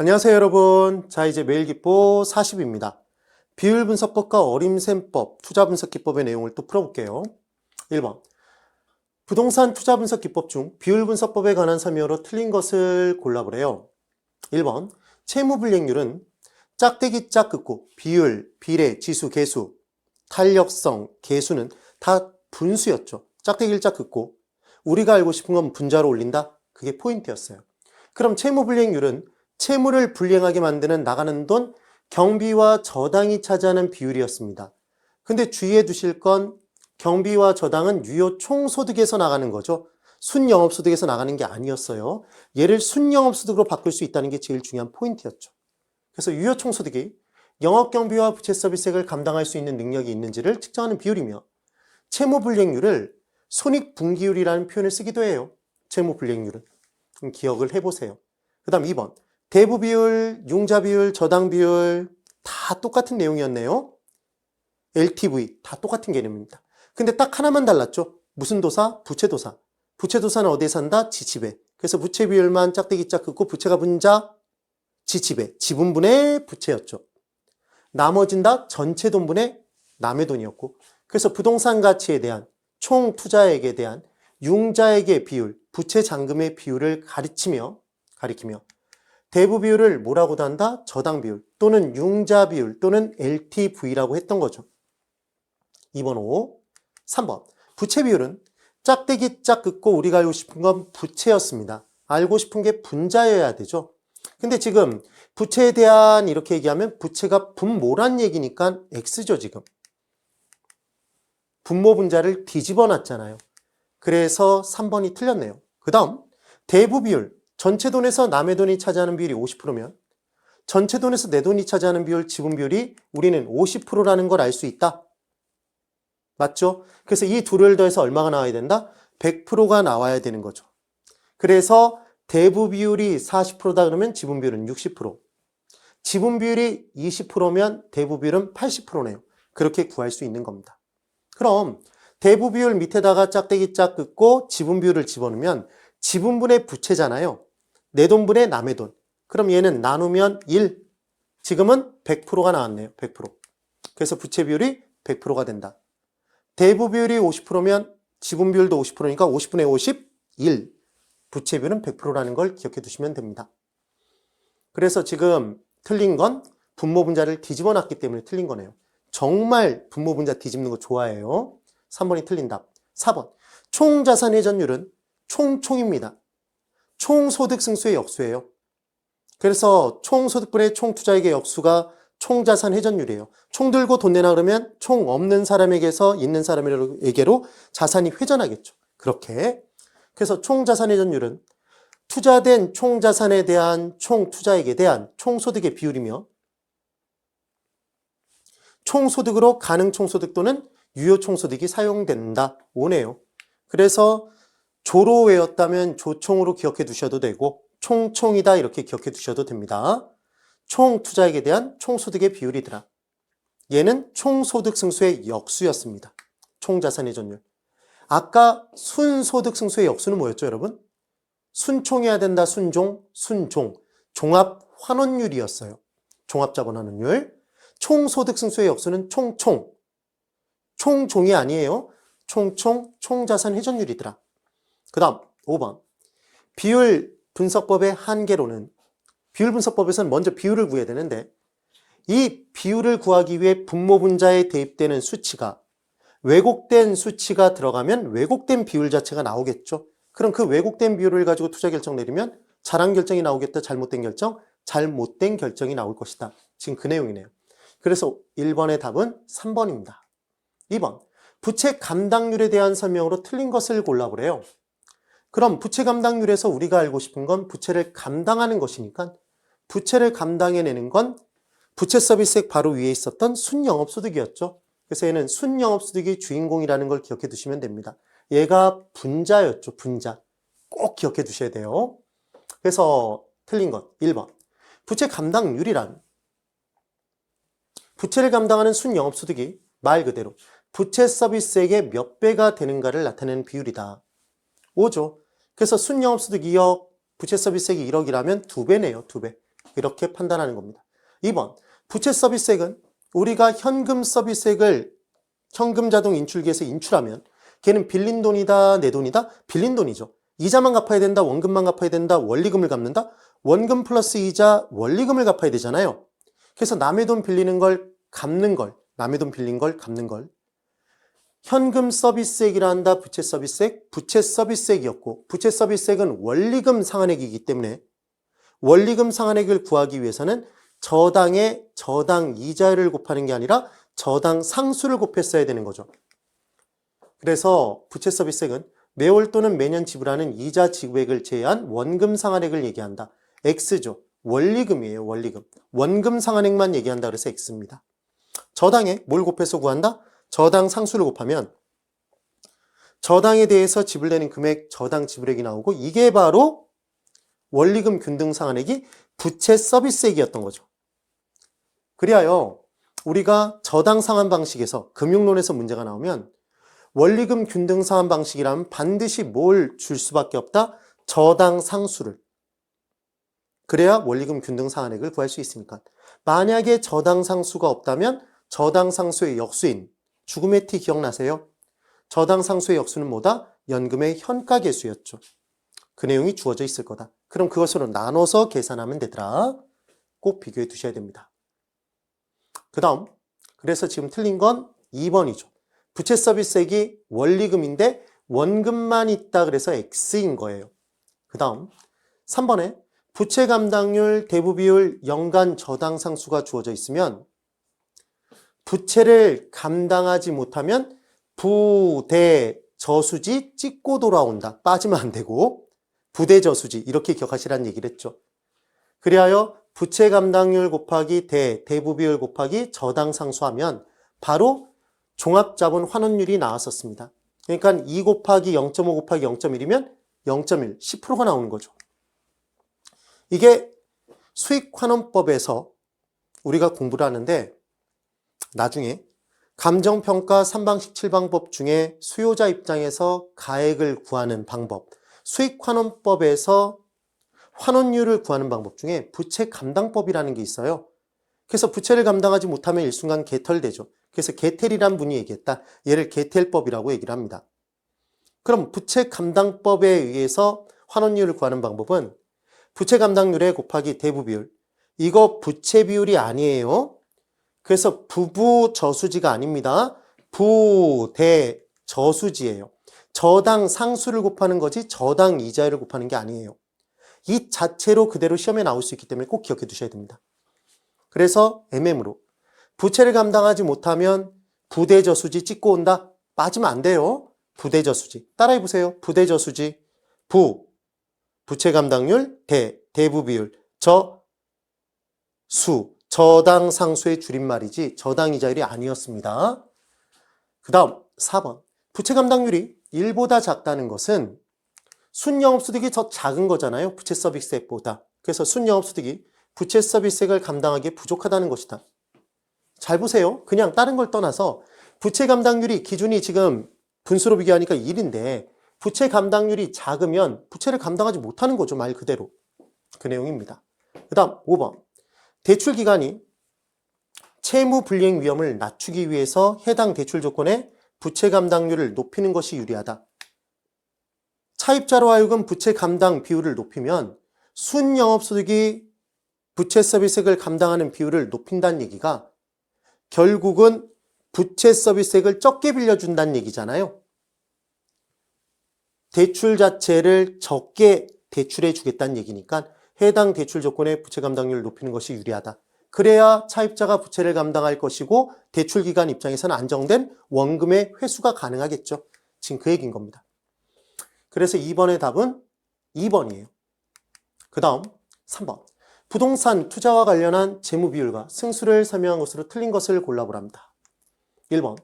안녕하세요 여러분. 자, 이제 매일기보 40입니다. 비율분석법과 어림셈법, 투자분석기법의 내용을 또 풀어볼게요. 1번, 부동산 투자분석기법 중 비율분석법에 관한 설명으로 틀린 것을 골라보래요. 1번, 채무불이익률은 짝대기 짝긋고 비율, 비례, 지수, 계수, 탄력성, 계수는 다 분수였죠. 짝대기를 짝긋고 우리가 알고 싶은 건 분자로 올린다? 그게 포인트였어요. 그럼 채무불이익률은 채무를 불이행하게 만드는 나가는 돈, 경비와 저당이 차지하는 비율이었습니다. 근데 주의해 두실 건 경비와 저당은 유효 총소득에서 나가는 거죠. 순영업소득에서 나가는 게 아니었어요. 얘를 순영업소득으로 바꿀 수 있다는 게 제일 중요한 포인트였죠. 그래서 유효 총소득이 영업경비와 부채서비스액을 감당할 수 있는 능력이 있는지를 측정하는 비율이며, 채무불이익률을 손익분기율이라는 표현을 쓰기도 해요. 채무불이익률은. 기억을 해보세요. 그 다음 2번, 대부비율, 융자비율, 저당비율 다 똑같은 내용이었네요. LTV 다 똑같은 개념입니다. 근데 딱 하나만 달랐죠. 무슨 도사? 부채도사. 부채도사는 어디에 산다? 지치배. 그래서 부채비율만 짝대기 짝 긋고 부채가 분자, 지치배. 지분분의 부채였죠. 나머진 다 전체 돈분의 남의 돈이었고, 그래서 부동산 가치에 대한 총 투자액에 대한 융자액의 비율, 부채 잔금의 비율을 가리키며 대부 비율을 뭐라고도 한다? 저당 비율 또는 융자 비율 또는 LTV라고 했던 거죠. 2번 5. 3번. 부채 비율은 짝대기 짝 긋고 우리가 알고 싶은 건 부채였습니다. 알고 싶은 게 분자여야 되죠. 근데 지금 부채에 대한 이렇게 얘기하면 부채가 분모란 얘기니까 X죠, 지금. 분모 분자를 뒤집어 놨잖아요. 그래서 3번이 틀렸네요. 그 다음, 대부 비율. 전체 돈에서 남의 돈이 차지하는 비율이 50%면 전체 돈에서 내 돈이 차지하는 비율, 지분 비율이 우리는 50%라는 걸 알 수 있다. 맞죠? 그래서 이 둘을 더해서 얼마가 나와야 된다? 100%가 나와야 되는 거죠. 그래서 대부 비율이 40%다 그러면 지분 비율은 60%. 지분 비율이 20%면 대부 비율은 80%네요. 그렇게 구할 수 있는 겁니다. 그럼 대부 비율 밑에다가 짝대기 짝 긋고 지분 비율을 집어넣으면 지분분의 부채잖아요. 내 돈분의 남의 돈. 그럼 얘는 나누면 1. 지금은 100%가 나왔네요. 100%. 그래서 부채 비율이 100%가 된다. 대부 비율이 50%면 지분 비율도 50%니까 50분의 50, 1. 부채 비율은 100%라는 걸 기억해 두시면 됩니다. 그래서 지금 틀린 건 분모 분자를 뒤집어 놨기 때문에 틀린 거네요. 정말 분모 분자 뒤집는 거 좋아해요. 3번이 틀린 답. 4번. 총자산 회전율은 총입니다. 총소득 승수의 역수예요. 그래서 총소득분의 총투자액의 역수가 총자산 회전율이에요. 총 들고 돈 내놔 그러면 총 없는 사람에게서 있는 사람에게로 자산이 회전하겠죠. 그렇게. 그래서 총자산 회전율은 투자된 총자산에 대한 총투자액에 대한 총소득의 비율이며, 총소득으로 가능 총소득 또는 유효 총소득이 사용된다. 오네요. 그래서 조로 외웠다면 조총으로 기억해 두셔도 되고 총이다 이렇게 기억해 두셔도 됩니다. 총 투자액에 대한 총소득의 비율이더라. 얘는 총소득 승수의 역수였습니다. 총자산 회전율. 아까 순소득 승수의 역수는 뭐였죠, 여러분? 순총해야 된다. 순종. 종합 환원율이었어요. 종합자본 환원율. 총소득 승수의 역수는 총종이 아니에요. 총자산 회전율이더라. 그 다음 5번. 비율 분석법의 한계로는, 비율 분석법에서는 먼저 비율을 구해야 되는데 이 비율을 구하기 위해 분모 분자에 대입되는 수치가 왜곡된 수치가 들어가면 왜곡된 비율 자체가 나오겠죠. 그럼 그 왜곡된 비율을 가지고 투자 결정 내리면 잘한 결정이 나오겠다. 잘못된 결정이 나올 것이다. 지금 그 내용이네요. 그래서 1번의 답은 3번입니다. 2번. 부채 감당률에 대한 설명으로 틀린 것을 골라보래요. 그럼 부채 감당률에서 우리가 알고 싶은 건 부채를 감당하는 것이니까 부채를 감당해내는 건 부채 서비스액 바로 위에 있었던 순영업소득이었죠. 그래서 얘는 순영업소득이 주인공이라는 걸 기억해 두시면 됩니다. 얘가 분자였죠. 분자. 꼭 기억해 두셔야 돼요. 그래서 틀린 것 1번. 부채 감당률이란 부채를 감당하는 순영업소득이 말 그대로 부채 서비스액의 몇 배가 되는가를 나타내는 비율이다. 5죠. 그래서 순영업소득 2억, 부채 서비스액이 1억이라면 2배네요. 2배. 이렇게 판단하는 겁니다. 2번, 부채 서비스액은 우리가 현금 서비스액을 현금 자동 인출기에서 인출하면 걔는 빌린 돈이다, 내 돈이다? 빌린 돈이죠. 이자만 갚아야 된다, 원금만 갚아야 된다, 원리금을 갚는다? 원금 플러스 이자, 원리금을 갚아야 되잖아요. 그래서 남의 돈 빌리는 걸 갚는 걸, 남의 돈 빌린 걸 갚는 걸 현금 서비스액이라 한다, 부채 서비스액? 부채 서비스액이었고 부채 서비스액은 원리금 상환액이기 때문에 원리금 상환액을 구하기 위해서는 저당의 저당 이자를 곱하는 게 아니라 저당 상수를 곱했어야 되는 거죠. 그래서 부채 서비스액은 매월 또는 매년 지불하는 이자 지급액을 제외한 원금 상환액을 얘기한다. X죠. 원리금이에요. 원리금. 원금 상환액만 얘기한다 그래서 X입니다. 저당에 뭘 곱해서 구한다? 저당 상수를 곱하면 저당에 대해서 지불되는 금액 저당 지불액이 나오고 이게 바로 원리금 균등 상환액이 부채 서비스액이었던 거죠. 그리하여 우리가 저당 상환 방식에서 금융론에서 문제가 나오면 원리금 균등 상환 방식이라면 반드시 뭘 줄 수밖에 없다? 저당 상수를. 그래야 원리금 균등 상환액을 구할 수 있으니까. 만약에 저당 상수가 없다면 저당 상수의 역수인 죽음의 티 기억나세요? 저당 상수의 역수는 뭐다? 연금의 현가계수였죠. 그 내용이 주어져 있을 거다. 그럼 그것으로 나눠서 계산하면 되더라. 꼭 비교해 두셔야 됩니다. 그 다음, 그래서 지금 틀린 건 2번이죠. 부채 서비스액이 원리금인데 원금만 있다 그래서 X인 거예요. 그 다음 3번에 부채 감당률, 대부 비율, 연간 저당 상수가 주어져 있으면 부채를 감당하지 못하면 부대 저수지 찍고 돌아온다. 빠지면 안 되고 부대 저수지 이렇게 기억하시라는 얘기를 했죠. 그리하여 부채 감당률 곱하기 대부 비율 곱하기 저당 상수하면 바로 종합자본 환원율이 나왔었습니다. 그러니까 2 곱하기 0.5 곱하기 0.1이면 0.1, 10%가 나오는 거죠. 이게 수익환원법에서 우리가 공부를 하는데 나중에 감정평가 3방식 7방법 중에 수요자 입장에서 가액을 구하는 방법, 수익환원법에서 환원율을 구하는 방법 중에 부채 감당법이라는 게 있어요. 그래서 부채를 감당하지 못하면 일순간 개털되죠. 그래서 개텔이란 분이 얘기했다. 얘를 개텔법이라고 얘기를 합니다. 그럼 부채 감당법에 의해서 환원율을 구하는 방법은 부채 감당률에 곱하기 대부 비율. 이거 부채 비율이 아니에요. 그래서 부부 저수지가 아닙니다. 부대 저수지예요. 저당 상수를 곱하는 거지 저당 이자율을 곱하는 게 아니에요. 이 자체로 그대로 시험에 나올 수 있기 때문에 꼭 기억해 두셔야 됩니다. 그래서 MM으로 부채를 감당하지 못하면 부대 저수지 찍고 온다? 빠지면 안 돼요. 부대 저수지. 따라해 보세요. 부대 저수지. 부채 감당률, 대부 비율, 저당 상수의 줄임말이지 저당 이자율이 아니었습니다. 그 다음 4번. 부채 감당률이 1보다 작다는 것은 순영업소득이 더 작은 거잖아요. 부채 서비스액보다. 그래서 순영업소득이 부채 서비스액을 감당하기에 부족하다는 것이다. 잘 보세요. 그냥 다른 걸 떠나서 부채 감당률이 기준이 지금 분수로 비교하니까 1인데 부채 감당률이 작으면 부채를 감당하지 못하는 거죠. 말 그대로. 그 내용입니다. 그 다음 5번. 대출 기간이 채무 불이행 위험을 낮추기 위해서 해당 대출 조건의 부채 감당률을 높이는 것이 유리하다. 차입자로 하여금 부채 감당 비율을 높이면 순영업소득이 부채 서비스액을 감당하는 비율을 높인다는 얘기가 결국은 부채 서비스액을 적게 빌려준다는 얘기잖아요. 대출 자체를 적게 대출해 주겠다는 얘기니까 해당 대출 조건의 부채 감당률을 높이는 것이 유리하다. 그래야 차입자가 부채를 감당할 것이고 대출 기관 입장에서는 안정된 원금의 회수가 가능하겠죠. 지금 그 얘기인 겁니다. 그래서 2번의 답은 2번이에요. 그 다음 3번. 부동산 투자와 관련한 재무 비율과 승수를 설명한 것으로 틀린 것을 골라보랍니다. 1번.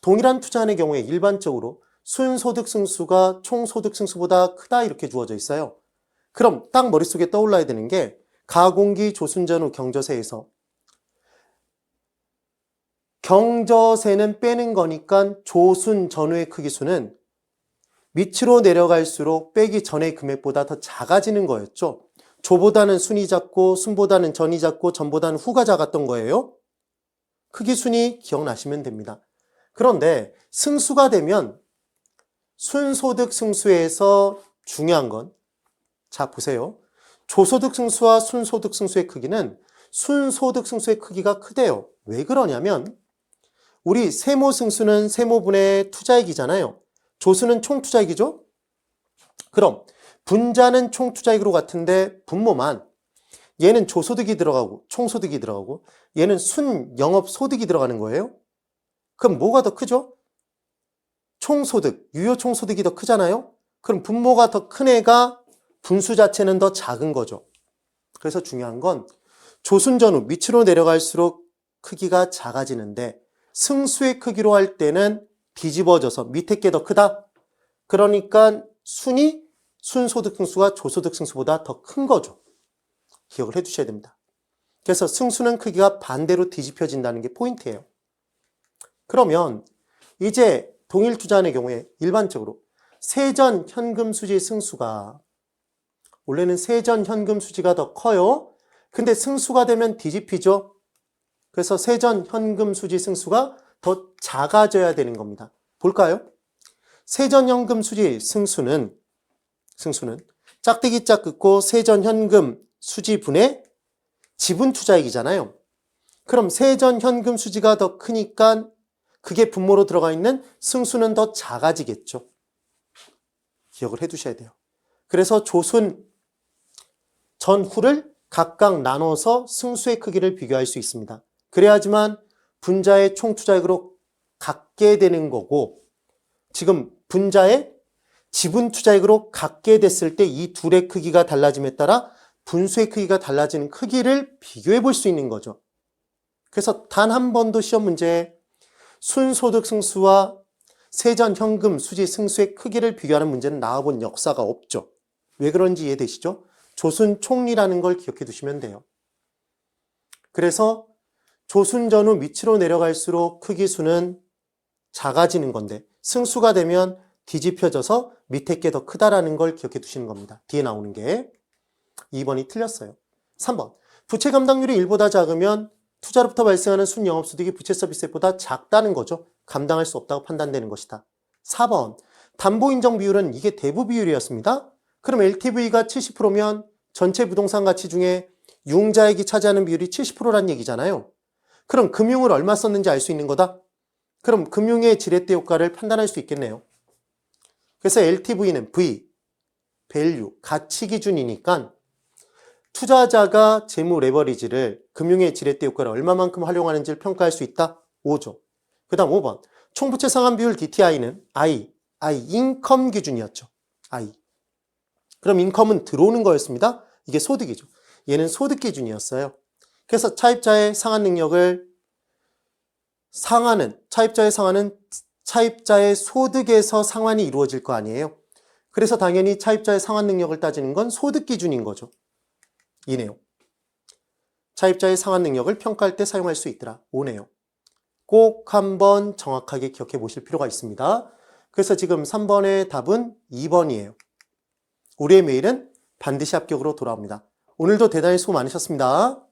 동일한 투자안의 경우에 일반적으로 순소득 승수가 총소득 승수보다 크다 이렇게 주어져 있어요. 그럼 딱 머릿속에 떠올라야 되는 게 가공기 조순전후 경저세에서 경저세는 빼는 거니까 조순 전후의 크기수는 밑으로 내려갈수록 빼기 전의 금액보다 더 작아지는 거였죠. 조보다는 순이 작고 순보다는 전이 작고 전보다는 후가 작았던 거예요. 크기 순이 기억나시면 됩니다. 그런데 승수가 되면 순소득 승수에서 중요한 건, 자 보세요. 조소득 승수와 순소득 승수의 크기는 순소득 승수의 크기가 크대요. 왜 그러냐면 우리 세모 승수는 세모분의 투자액이잖아요. 조수는 총투자액이죠? 그럼 분자는 총투자액으로 같은데 분모만 얘는 조소득이 들어가고 총소득이 들어가고 얘는 순영업소득이 들어가는 거예요. 그럼 뭐가 더 크죠? 총소득, 유효총소득이 더 크잖아요. 그럼 분모가 더 큰 애가 분수 자체는 더 작은 거죠. 그래서 중요한 건 조순전후 밑으로 내려갈수록 크기가 작아지는데 승수의 크기로 할 때는 뒤집어져서 밑에 게 더 크다. 그러니까 순이 순소득 승수가 조소득 승수보다 더 큰 거죠. 기억을 해두셔야 됩니다. 그래서 승수는 크기가 반대로 뒤집혀진다는 게 포인트예요. 그러면 이제 동일 투자안의 경우에 일반적으로 세전 현금 수지 승수가 원래는 세전 현금 수지가 더 커요. 근데 승수가 되면 뒤집히죠. 그래서 세전 현금 수지 승수가 더 작아져야 되는 겁니다. 볼까요? 세전 현금 수지 승수는 짝대기 짝 긋고 세전 현금 수지분의 지분 투자액이잖아요. 그럼 세전 현금 수지가 더 크니까 그게 분모로 들어가 있는 승수는 더 작아지겠죠. 기억을 해두셔야 돼요. 그래서 조순 전후를 각각 나눠서 승수의 크기를 비교할 수 있습니다. 그래야지만 분자의 총투자액으로 갖게 되는 거고 지금 분자의 지분 투자액으로 갖게 됐을 때 이 둘의 크기가 달라짐에 따라 분수의 크기가 달라지는 크기를 비교해 볼 수 있는 거죠. 그래서 단 한 번도 시험 문제에 순소득 승수와 세전 현금 수지 승수의 크기를 비교하는 문제는 나와본 역사가 없죠. 왜 그런지 이해되시죠? 조순 총리라는 걸 기억해 두시면 돼요. 그래서 조순 전후 밑으로 내려갈수록 크기 수는 작아지는 건데 승수가 되면 뒤집혀져서 밑에 게 더 크다라는 걸 기억해 두시는 겁니다. 뒤에 나오는 게 2번이 틀렸어요. 3번 부채 감당률이 1보다 작으면 투자로부터 발생하는 순영업소득이 부채 서비스액보다 작다는 거죠. 감당할 수 없다고 판단되는 것이다. 4번 담보인정 비율은 이게 대부 비율이었습니다. 그럼 LTV가 70%면 전체 부동산 가치 중에 융자액이 차지하는 비율이 70%라는 얘기잖아요. 그럼 금융을 얼마 썼는지 알 수 있는 거다? 그럼 금융의 지렛대 효과를 판단할 수 있겠네요. 그래서 LTV는 V, 밸류, 가치 기준이니까 투자자가 재무 레버리지를 금융의 지렛대 효과를 얼마만큼 활용하는지를 평가할 수 있다? 5죠. 그 다음 5번 총부채 상환 비율 DTI는 I, 인컴 기준이었죠. I. 그럼 인컴은 들어오는 거였습니다. 이게 소득이죠. 얘는 소득 기준이었어요. 그래서 차입자의 상환 능력을 차입자의 상환은 차입자의 소득에서 상환이 이루어질 거 아니에요. 그래서 당연히 차입자의 상환 능력을 따지는 건 소득 기준인 거죠. 이네요. 차입자의 상환 능력을 평가할 때 사용할 수 있더라. 5네요. 꼭 한번 정확하게 기억해 보실 필요가 있습니다. 그래서 지금 3번의 답은 2번이에요. 우리의 메일은 반드시 합격으로 돌아옵니다. 오늘도 대단히 수고 많으셨습니다.